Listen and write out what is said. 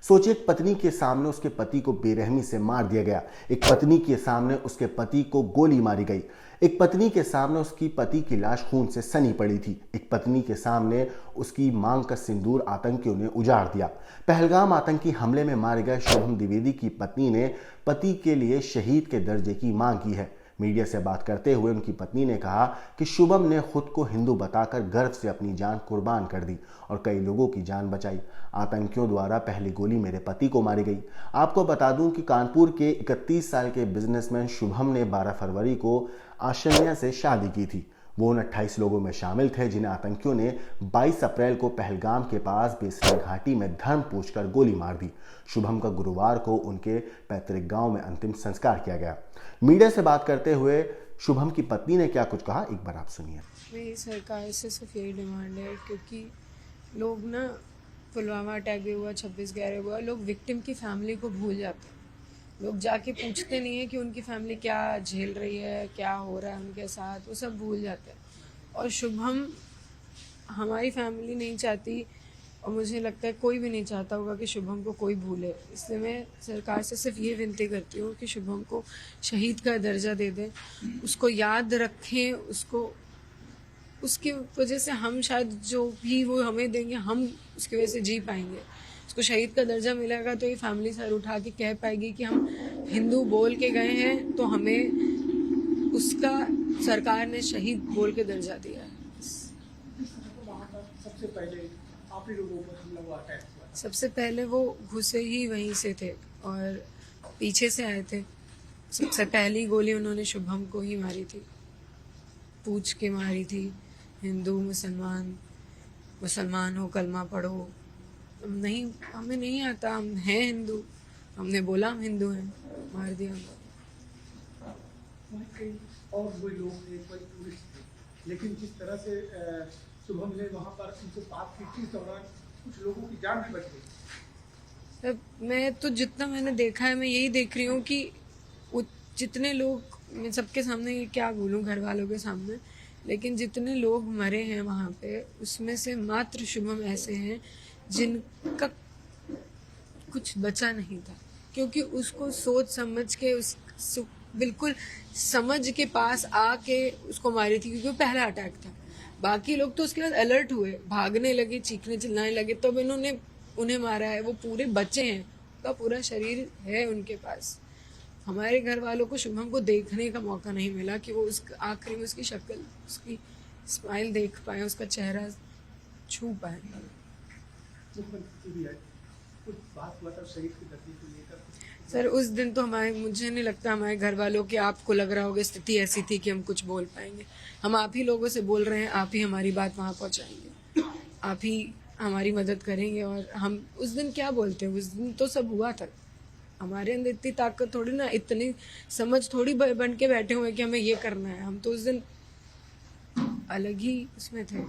सोचिए, एक पत्नी के सामने उसके पति को बेरहमी से मार दिया गया। एक पत्नी के सामने उसके पति को गोली मारी गई। एक पत्नी के सामने उसकी पति की लाश खून से सनी पड़ी थी। एक पत्नी के सामने उसकी मांग का सिंदूर आतंकियों ने उजाड़ दिया। पहलगाम आतंकी हमले में मारे गए शुभम द्विवेदी की पत्नी ने पति के लिए शहीद के दर्जे की मांग की है। मीडिया से बात करते हुए उनकी पत्नी ने कहा कि शुभम ने खुद को हिंदू बताकर गर्व से अपनी जान कुर्बान कर दी और कई लोगों की जान बचाई। आतंकियों द्वारा पहली गोली मेरे पति को मारी गई। आपको बता दूं कि कानपुर के 31 साल के बिजनेसमैन शुभम ने 12 फरवरी को आशन्या से शादी की थी। वो उन 28 लोगों में शामिल थे जिन्हें आतंकियों ने 22 अप्रैल को पहलगाम के पास बेसरा घाटी में धर्म पूछकर गोली मार दी। शुभम का गुरुवार को उनके पैतृक गांव में अंतिम संस्कार किया गया। मीडिया से बात करते हुए शुभम की पत्नी ने क्या कुछ कहा, एक बार आप सुनिए। मेरी सरकार से सिर्फ यही डिमांड है, क्योंकि लोग ना, पुलवामा अटैक भी हुआ, 26/11 हुआ, लोग विक्टिम की फैमिली को भूल जाते हैं। लोग जाके पूछते नहीं है कि उनकी फैमिली क्या झेल रही है, क्या हो रहा है उनके साथ, वो सब भूल जाते हैं। और शुभम, हमारी फैमिली नहीं चाहती, और मुझे लगता है कोई भी नहीं चाहता होगा कि शुभम को कोई भूले। इसलिए मैं सरकार से सिर्फ ये विनती करती हूँ कि शुभम को शहीद का दर्जा दे दें, उसको याद रखें, उसको, उसकी वजह से हम शायद जो भी वो हमें देंगे, हम उसकी वजह से जी पाएंगे। उसको शहीद का दर्जा मिलेगा तो ये फैमिली सर उठा के कह पाएगी कि हम हिंदू बोल के गए हैं, तो हमें उसका सरकार ने शहीद बोल के दर्जा दिया है। सबसे पहले वो घुसे ही वहीं से थे और पीछे से आए थे। सबसे पहली गोली उन्होंने शुभम को ही मारी थी, पूछ के मारी थी। हिंदू मुसलमान, मुसलमान हो कलमा पढ़ो, नहीं, हमें नहीं आता, हम हैं हिंदू, हमने बोला हम हिंदू हैं, मार दिया हमको। और वो लोग एक बार टूरिस्ट थे, लेकिन जिस तरह से शुभम ने वहाँ पर उनसे बात की थी, इस दौरान कुछ लोगों की जान भी बच गई। मैं तो जितना मैंने देखा है, मैं यही देख रही हूँ कि जितने लोग, मैं सबके सामने क्या बोलूँ, घर वालों के सामने, लेकिन जितने लोग मरे हैं वहाँ पे, उसमें से मात्र शुभम ऐसे हैं जिनका कुछ बचा नहीं था, क्योंकि उसको सोच समझ के, उस बिल्कुल समझ के पास आके उसको मारी थी, क्योंकि वो पहला अटैक था। बाकी लोग तो उसके बाद अलर्ट हुए, भागने लगे, चीखने चिल्लाने लगे, तब इन्होंने उन्हें मारा है। वो पूरे बच्चे हैं, उनका पूरा शरीर है उनके पास। हमारे घर वालों को शुभम को देखने का मौका नहीं मिला कि वो उस आखिरी में उसकी शक्ल, उसकी स्माइल देख पाए, उसका चेहरा छू पाए। सर, उस दिन तो मुझे नहीं लगता हमारे घर वालों के, आपको लग रहा होगा स्थिति ऐसी थी कि हम कुछ बोल पाएंगे। हम आप ही लोगों से बोल रहे हैं, आप ही हमारी बात वहाँ पहुँचाएंगे, आप ही हमारी मदद करेंगे। और हम उस दिन क्या बोलते हैं, उस दिन तो सब हुआ था। हमारे अंदर इतनी ताकत थोड़ी ना, इतनी समझ थोड़ी बन के बैठे हुए कि हमें ये करना है। हम तो उस दिन अलग ही उसमें थे।